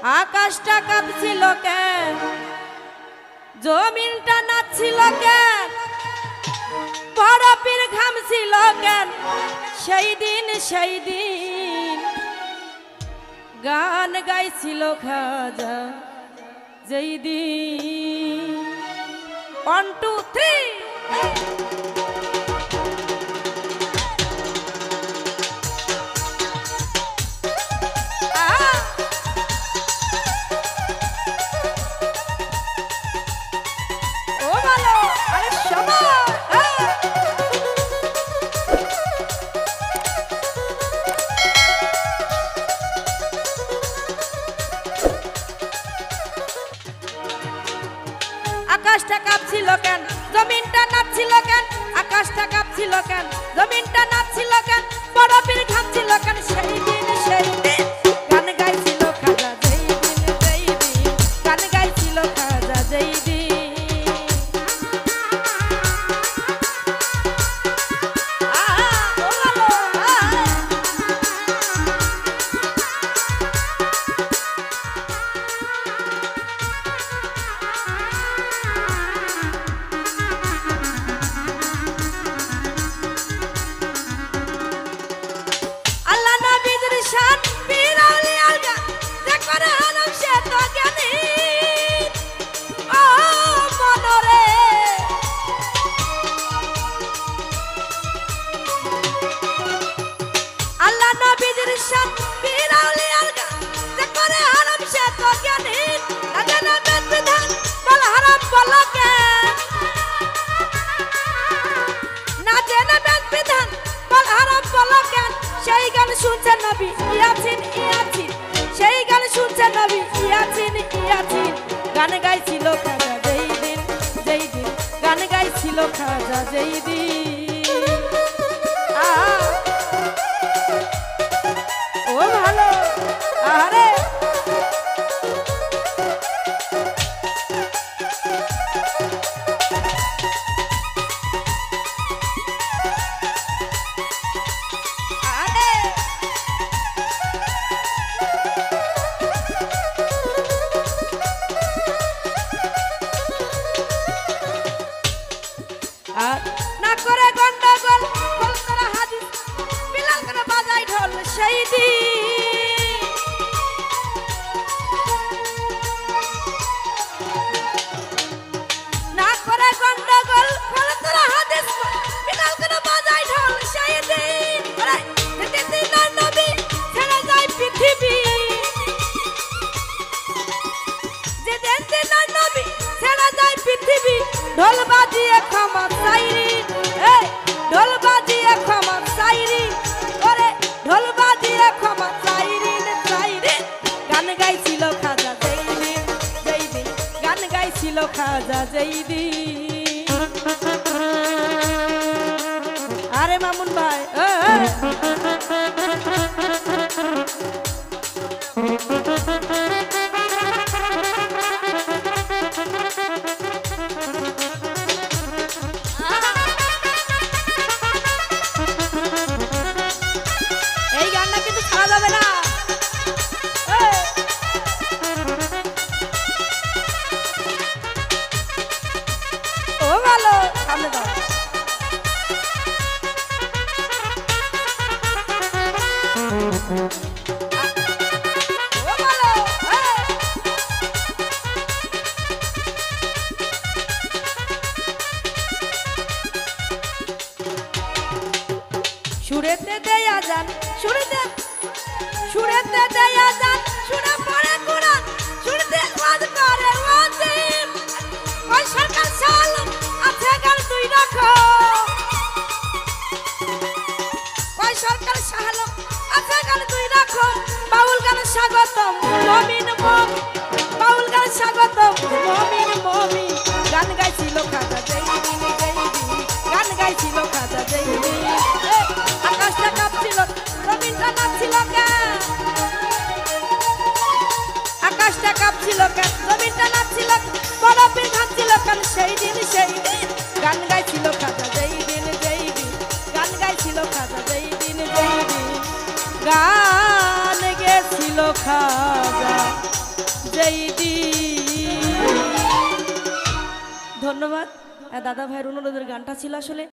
আকাশটা কাঁপছিল কেন, জমিনটা নাচছিল কেন, বরফের ঘামছিল কেন, সেই দিন গান গাইছিল খাজা যেই দিন। 1 2 3 আকাশটা কাঁপছিল কেন, জমিনটা নাচছিল কেন, আকাশটা কাঁপছিল কেন, জমিনটা নাচছিল কেন, বরফের ঘামছিল কেন, সেই দিন গান গাইছিল খাজা যেই দিন, গান গাইছিল খাজা যেই দিন। সেই গান শুনছে নবী ইয়াসিন, সেই গান শুনছে নবী ইয়াসিন। গান গাইছিল খাজা যেই দিন, গান গাইছিল খাজা যেই দিন। ও ভালো আরে না করে গন্ডগোল, বল করা হাদিস, বিলাল করে বাজাই ঢোল সেই দিন। না করে গন্ডগোল, বল করা হাদিস, বিলাল করে বাজাই ঢোল সেই দিন। যেদিন নবী ছেড়ে যায় পৃথিবী, যেদিন নবী ছেড়ে যায় পৃথিবী, ঢোল বাজিয়ে ক্ষমা চাইরি, ঢোল বাজিয়ে ক্ষমা চাইরি, ওরে ঢোল বাজিয়ে ক্ষমা চাইরি। গান গাইছিল খাজা যেই দিন, গান গাইছিল খাজা যেই দিন। আরে মামুন ভাই সুরেতে দেয়া যান, সুরেতে দেয়া যান, সুরে পড়ে কোরআন, সুরেতে ওয়াজ করে ওয়াজিম। ওই সরকার সাল আছে গান তুই রাখো, ওই সরকার সাল আছে গান তুই রাখো। বাউল গান স্বাগতম মমিন মম, বাউল গান স্বাগতম মমিন। গান গাইছিল খাজা যেই দিন, গান গাইছিল খাজা যেই দিন। আকাশটা কাঁপছিল, জমিনটা নাচছিল কেন, আকাশটা কাঁপছিল কেন, জমিনটা নাচছিল, বরফের ঘামছিল কেন, সেই দিন গান গাইছিল খাজা যেই দিন, গান গাইছিল খাজা যেই দিন, গান গেছিল খাজা যেই দিন। ধন্যবাদ দাদা ভাইয়ের অনুরোধের গানটা ছিল আসলে